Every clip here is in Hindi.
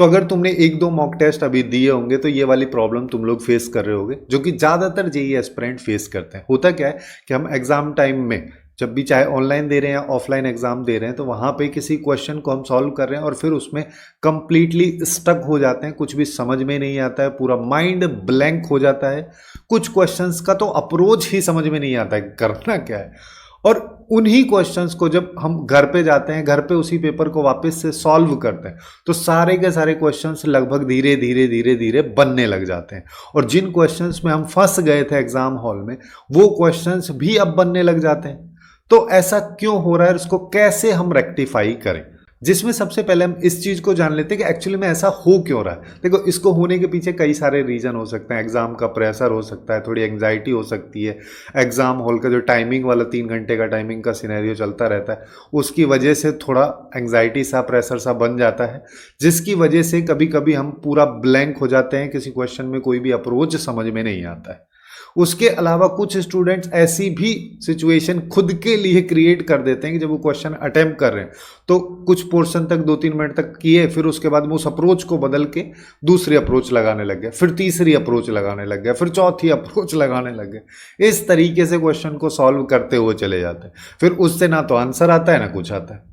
तो अगर तुमने एक दो मॉक टेस्ट अभी दिए होंगे तो ये वाली प्रॉब्लम तुम लोग फेस कर रहे होगे, जो कि ज़्यादातर जेईई एस्पिरेंट फेस करते हैं। होता क्या है कि हम एग्जाम टाइम में जब भी चाहे ऑनलाइन दे रहे हैं या ऑफलाइन एग्जाम दे रहे हैं तो वहाँ पे किसी क्वेश्चन को हम सॉल्व कर रहे हैं और फिर उसमें कंप्लीटली स्टक हो जाते हैं, कुछ भी समझ में नहीं आता है, पूरा माइंड ब्लैंक हो जाता है। कुछ क्वेश्चंस का तो अप्रोच ही समझ में नहीं आता है करना क्या है। और उन्हीं क्वेश्चंस को जब हम घर पे जाते हैं, घर पे उसी पेपर को वापस से सॉल्व करते हैं तो सारे के सारे क्वेश्चंस लगभग धीरे धीरे धीरे धीरे बनने लग जाते हैं। और जिन क्वेश्चंस में हम फंस गए थे एग्जाम हॉल में वो क्वेश्चंस भी अब बनने लग जाते हैं। तो ऐसा क्यों हो रहा है, इसको कैसे हम रेक्टिफाई करें, जिसमें सबसे पहले हम इस चीज को जान लेते हैं कि एक्चुअली में ऐसा हो क्यों रहा है। देखो, इसको होने के पीछे कई सारे रीजन हो सकते हैं। एग्जाम का प्रेशर हो सकता है, थोड़ी एंग्जाइटी हो सकती है, एग्जाम हॉल का जो टाइमिंग वाला 3 घंटे का टाइमिंग का सिनेरियो चलता रहता है उसकी वजह से थोड़ा एंग्जाइटी सा प्रेशर सा बन जाता है, जिसकी वजह से कभी कभी हम पूरा ब्लैंक हो जाते हैं, किसी क्वेश्चन में कोई भी अप्रोच समझ में नहीं आता है। उसके अलावा कुछ स्टूडेंट्स ऐसी भी सिचुएशन खुद के लिए क्रिएट कर देते हैं कि जब वो क्वेश्चन अटेम्प्ट कर रहे हैं तो कुछ पोर्शन तक 2-3 मिनट तक किए, फिर उसके बाद वो उस अप्रोच को बदल के दूसरी अप्रोच लगाने लग गए, फिर तीसरी अप्रोच लगाने लग गए, फिर चौथी अप्रोच लगाने लग गए। इस तरीके से क्वेश्चन को सॉल्व करते हुए चले जाते हैं। फिर उससे ना तो आंसर आता है ना कुछ आता है।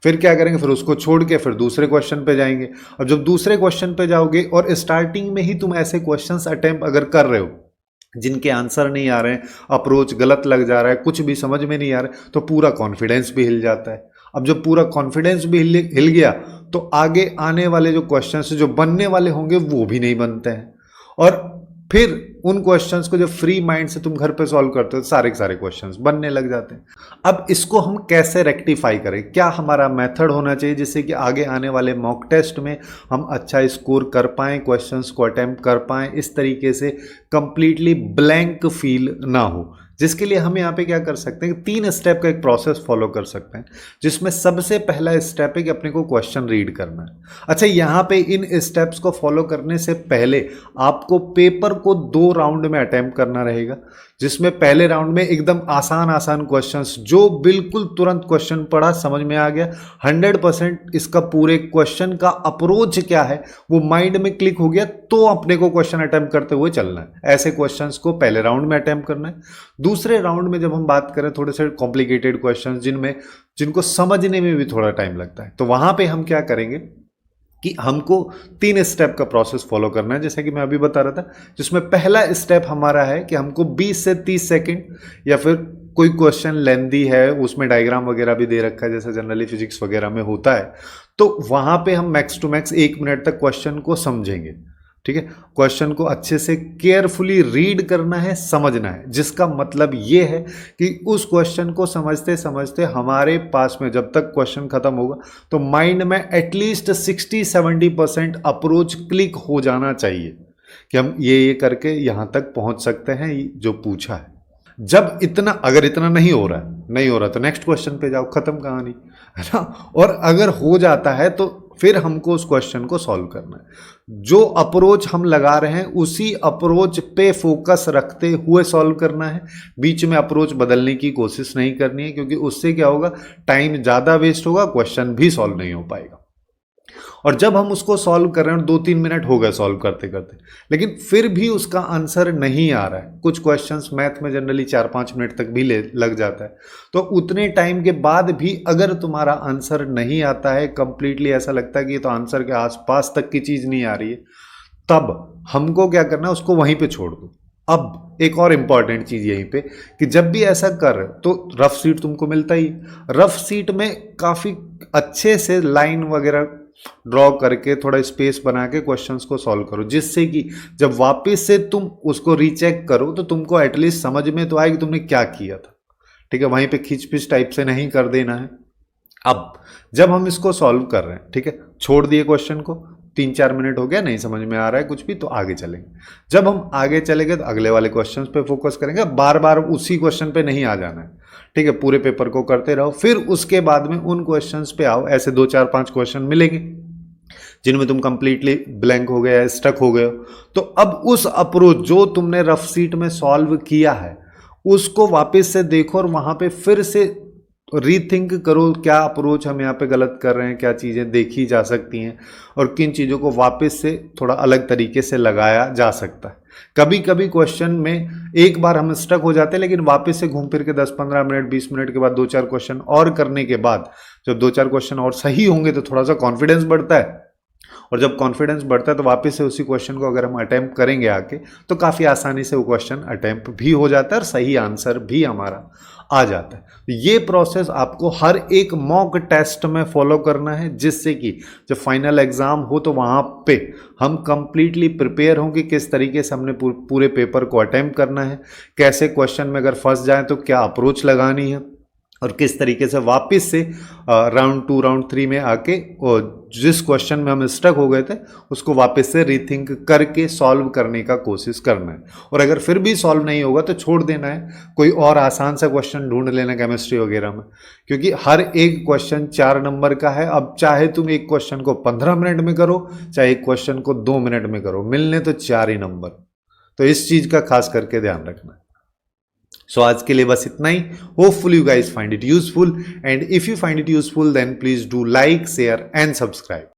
फिर क्या करेंगे, फिर उसको छोड़ के फिर दूसरे क्वेश्चन पे जाएंगे। अब जब दूसरे क्वेश्चन पे जाओगे और स्टार्टिंग में ही तुम ऐसे क्वेश्चंस अटेम्प्ट अगर कर रहे हो जिनके आंसर नहीं आ रहे हैं, अप्रोच गलत लग जा रहा है, कुछ भी समझ में नहीं आ रहा है, तो पूरा कॉन्फिडेंस भी हिल जाता है। अब जब पूरा कॉन्फिडेंस भी हिल गया तो आगे आने वाले जो क्वेश्चंस जो बनने वाले होंगे वो भी नहीं बनते हैं। और फिर उन क्वेश्चंस को जब फ्री माइंड से तुम घर पे सॉल्व करते हो तो सारे के सारे क्वेश्चंस बनने लग जाते हैं। अब इसको हम कैसे रेक्टिफाई करें, क्या हमारा मेथड होना चाहिए जिससे कि आगे आने वाले मॉक टेस्ट में हम अच्छा स्कोर कर पाएं, क्वेश्चंस को अटेम्प्ट कर पाएं, इस तरीके से कंप्लीटली ब्लैंक फील ना हो। जिसके लिए हम यहाँ पे क्या कर सकते हैं, 3 स्टेप का एक प्रोसेस फॉलो कर सकते हैं, जिसमें सबसे पहला स्टेप है कि अपने को क्वेश्चन रीड करना है। अच्छा, यहाँ पे इन स्टेप्स को फॉलो करने से पहले आपको पेपर को 2 राउंड में अटेम्प्ट करना रहेगा, जिसमें पहले राउंड में एकदम आसान आसान क्वेश्चंस जो बिल्कुल तुरंत क्वेश्चन पढ़ा समझ में आ गया, 100% इसका पूरे क्वेश्चन का अप्रोच क्या है वो माइंड में क्लिक हो गया, तो अपने को क्वेश्चन अटेम्प्ट करते हुए चलना है। ऐसे क्वेश्चंस को पहले राउंड में अटेम्प्ट करना है। दूसरे राउंड में जब हम बात करें थोड़े से कॉम्प्लिकेटेड क्वेश्चंस जिनको समझने में भी थोड़ा टाइम लगता है, तो वहां पे हम क्या करेंगे कि हमको 3 स्टेप का प्रोसेस फॉलो करना है, जैसे कि मैं अभी बता रहा था, जिसमें पहला स्टेप हमारा है कि हमको 20 से 30 सेकंड या फिर कोई क्वेश्चन लेंदी है उसमें डायग्राम वगैरह भी दे रखा है जैसे जनरली फिजिक्स वगैरह में होता है, तो वहां पे हम मैक्स टू मैक्स 1 मिनट तक क्वेश्चन को समझेंगे। ठीक है, क्वेश्चन को अच्छे से केयरफुली रीड करना है, समझना है, जिसका मतलब ये है कि उस क्वेश्चन को समझते समझते हमारे पास में जब तक क्वेश्चन खत्म होगा तो माइंड में एटलीस्ट 60-70% अप्रोच क्लिक हो जाना चाहिए कि हम ये करके यहां तक पहुंच सकते हैं जो पूछा है। जब अगर इतना नहीं हो रहा तो नेक्स्ट क्वेश्चन पे जाओ, खत्म कहानी, है ना। और अगर हो जाता है तो फिर हमको उस क्वेश्चन को सॉल्व करना है। जो अप्रोच हम लगा रहे हैं उसी अप्रोच पे फोकस रखते हुए सॉल्व करना है, बीच में अप्रोच बदलने की कोशिश नहीं करनी है, क्योंकि उससे क्या होगा, टाइम ज़्यादा वेस्ट होगा, क्वेश्चन भी सॉल्व नहीं हो पाएगा। और जब हम उसको सॉल्व कर रहे हैं 2-3 मिनट हो गए सॉल्व करते करते, लेकिन फिर भी उसका आंसर नहीं आ रहा है, कुछ क्वेश्चंस मैथ में जनरली 4-5 मिनट तक भी लग जाता है, तो उतने टाइम के बाद भी अगर तुम्हारा आंसर नहीं आता है, कंप्लीटली ऐसा लगता है कि ये तो आंसर के आसपास तक की चीज़ नहीं आ रही है, तब हमको क्या करना है, उसको वहीं पर छोड़ दो। अब एक और इम्पॉर्टेंट चीज़ यहीं पे कि जब भी ऐसा कर तो रफ सीट तुमको मिलता ही, रफ सीट में काफ़ी अच्छे से लाइन वगैरह ड्रॉ करके थोड़ा स्पेस बना के क्वेश्चंस को सॉल्व करो, जिससे कि जब वापस से तुम उसको रीचेक करो तो तुमको एटलीस्ट समझ में तो आए कि तुमने क्या किया था। ठीक है, वहीं पे खींच-पिच टाइप से नहीं कर देना है। अब जब हम इसको सॉल्व कर रहे हैं, ठीक है, छोड़ दिए क्वेश्चन को, 3-4 मिनट हो गया, नहीं समझ में आ रहा है कुछ भी, तो आगे चलेंगे। जब हम आगे चलेंगे तो अगले वाले क्वेश्चंस पे फोकस करेंगे, बार बार उसी क्वेश्चन पे नहीं आ जाना है। ठीक है, पूरे पेपर को करते रहो, फिर उसके बाद में उन क्वेश्चंस पे आओ। ऐसे 2-4-5 क्वेश्चन मिलेंगे जिनमें तुम कंप्लीटली ब्लैंक हो गए, स्टक हो गए हो, तो अब उस अप्रोच जो तुमने रफ सीट में सॉल्व किया है उसको वापस से देखो और वहां पे फिर से रीथिंक करो, क्या अप्रोच हम यहाँ पे गलत कर रहे हैं, क्या चीज़ें देखी जा सकती हैं और किन चीज़ों को वापस से थोड़ा अलग तरीके से लगाया जा सकता है। कभी कभी क्वेश्चन में एक बार हम स्टक हो जाते हैं, लेकिन वापस से घूम फिर के 10-15 मिनट 20 मिनट के बाद 2-4 क्वेश्चन और करने के बाद जब 2-4 क्वेश्चन और सही होंगे तो थोड़ा सा कॉन्फिडेंस बढ़ता है, और जब कॉन्फिडेंस बढ़ता है तो वापस से उसी क्वेश्चन को अगर हम अटेम्प्ट करेंगे आके तो काफ़ी आसानी से वो क्वेश्चन अटेम्प्ट भी हो जाता है और सही आंसर भी हमारा आ जाता है। तो ये प्रोसेस आपको हर एक मॉक टेस्ट में फॉलो करना है, जिससे कि जब फाइनल एग्जाम हो तो वहाँ पे हम कंप्लीटली प्रिपेयर हों कि किस तरीके से हमने पूरे पेपर को अटेम्प्ट करना है, कैसे क्वेश्चन में अगर फंस जाए तो क्या अप्रोच लगानी है, और किस तरीके से वापस से राउंड 2 राउंड 3 में आके जिस क्वेश्चन में हम स्टक हो गए थे उसको वापस से रीथिंक करके सॉल्व करने का कोशिश करना है। और अगर फिर भी सॉल्व नहीं होगा तो छोड़ देना है, कोई और आसान सा क्वेश्चन ढूंढ लेना केमिस्ट्री वगैरह में, क्योंकि हर एक क्वेश्चन 4 नंबर का है। अब चाहे तुम एक क्वेश्चन को 15 मिनट में करो, चाहे एक क्वेश्चन को 2 मिनट में करो, मिलने तो 4 ही नंबर। तो इस चीज का खास करके ध्यान रखना है। सो आज के लिए बस इतना ही। Hopeful you guys find it useful, and if you find it useful then please do like, share and subscribe.